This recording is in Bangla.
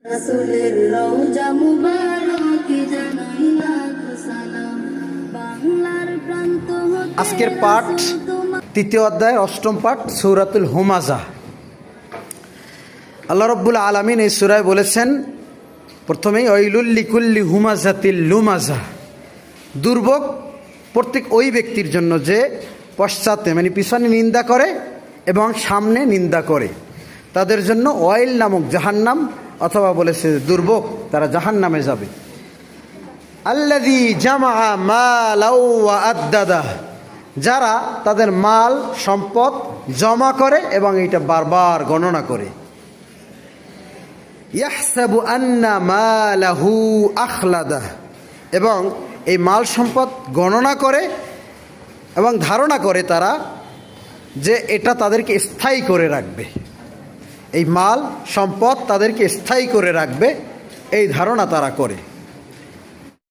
রাসূলের রওজা মুবারকে জানাই লাখো সালাম। বাংলার প্রান্ত হতে আজকের পাঠ তৃতীয় অধ্যায়ের অষ্টম পাঠ সূরাতুল হুমাযা। আল্লাহ রাব্বুল আলামিন এই সূরায় বলেছেন, প্রথমেই ওয়াইলুল লিকুল্লি হুমাযাতিল লুমাযা, দুর্ভোগ প্রত্যেক ওই ব্যক্তির জন্য যে পশ্চাতে মানে পিছনে নিন্দা করে এবং সামনে নিন্দা করে, তাদের জন্য ওয়াইল নামক জাহান্নাম, অথবা বলেছে দুর্ভোগ, তারা জাহান্নামে যাবে। আল্লাযী জামা মালাও ওয়া আদ্দাদা, যারা তাদের মাল সম্পদ জমা করে এবং এটা বারবার গণনা করে। ইয়াহসাবু আন্না মালাহু আখলাদা, এবং এই মাল সম্পদ গণনা করে এবং ধারণা করে তারা যে এটা তাদেরকে স্থায়ী করে রাখবে, এই মাল সম্পদ তাদেরকে স্থায়ী করে রাখবে, এই ধারণা তারা করে।